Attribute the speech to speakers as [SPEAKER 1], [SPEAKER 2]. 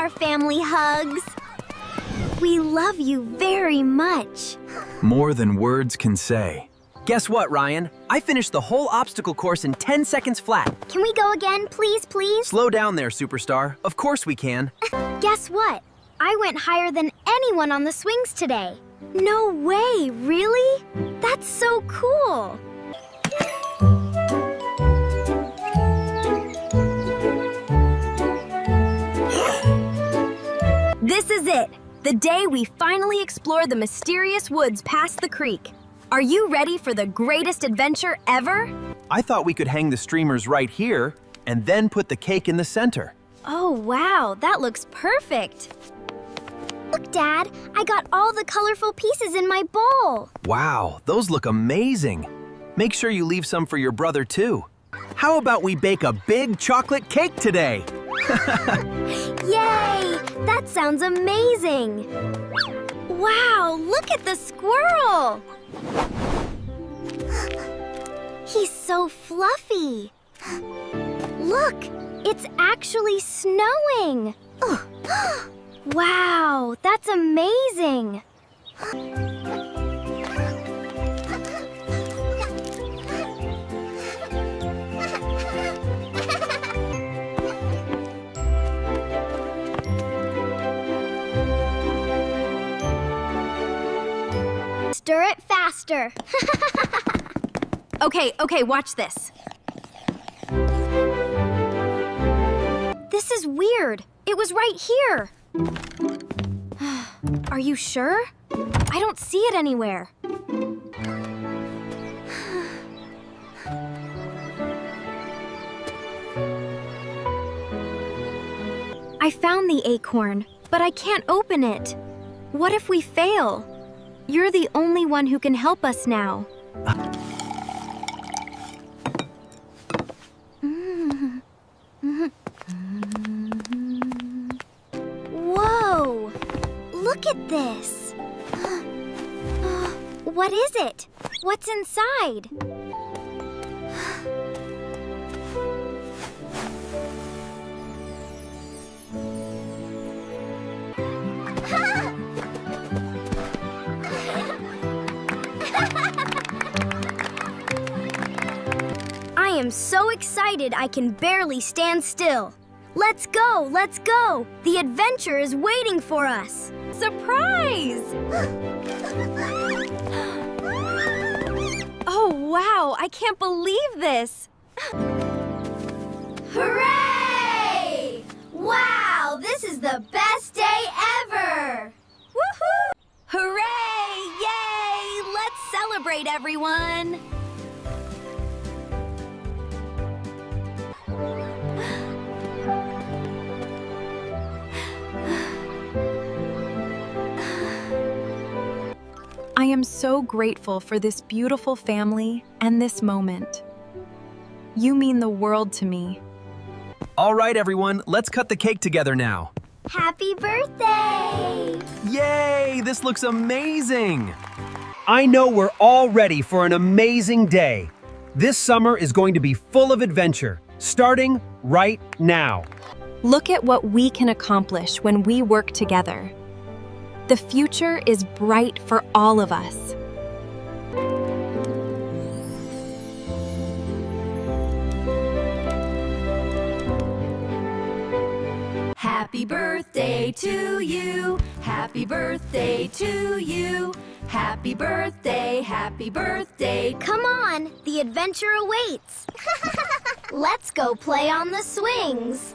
[SPEAKER 1] our family hugs. We love you very much.
[SPEAKER 2] More than words can say.
[SPEAKER 3] Guess what, Ryan? I finished the whole obstacle course in 10 seconds flat.
[SPEAKER 1] Can we go again, please, please?
[SPEAKER 3] Slow down there, superstar. Of course we can.
[SPEAKER 1] Guess what? I went higher than anyone on the swings today. No way, really? That's so cool. This is it. The day we finally explore the mysterious woods past the creek. Are you ready for the greatest adventure ever?
[SPEAKER 3] I thought we could hang the streamers right here and then put the cake in the center.
[SPEAKER 1] Oh, wow, that looks perfect. Look, Dad, I got all the colorful pieces in my bowl.
[SPEAKER 3] Wow, those look amazing. Make sure you leave some for your brother too. How about we bake a big chocolate cake today?
[SPEAKER 1] Yay! That sounds amazing. Wow, look at the squirrel. He's so fluffy. Look, it's actually snowing. Ugh. Wow, that's amazing. Stir it faster. Okay, watch this. This is weird. It was right here. Are you sure? I don't see it anywhere. I found the acorn, but I can't open it. What if we fail? You're the only one who can help us now. Whoa! Look at this! What is it? What's inside? I am so excited I can barely stand still. Let's go, let's go! The adventure is waiting for us! Surprise! Oh, wow, I can't believe this! Hooray! Wow, this is the best day ever! Woohoo! Hooray! Yay! Let's celebrate, everyone!
[SPEAKER 4] I am so grateful for this beautiful family and this moment. You mean the world to me.
[SPEAKER 3] All right, everyone, let's cut the cake together now.
[SPEAKER 1] Happy birthday!
[SPEAKER 3] Yay, this looks amazing. I know we're all ready for an amazing day. This summer is going to be full of adventure, starting right now.
[SPEAKER 4] Look at what we can accomplish when we work together. The future is bright for all of us.
[SPEAKER 5] Happy birthday to you. Happy birthday to you. Happy birthday, happy birthday.
[SPEAKER 1] Come on, the adventure awaits. Let's go play on the swings.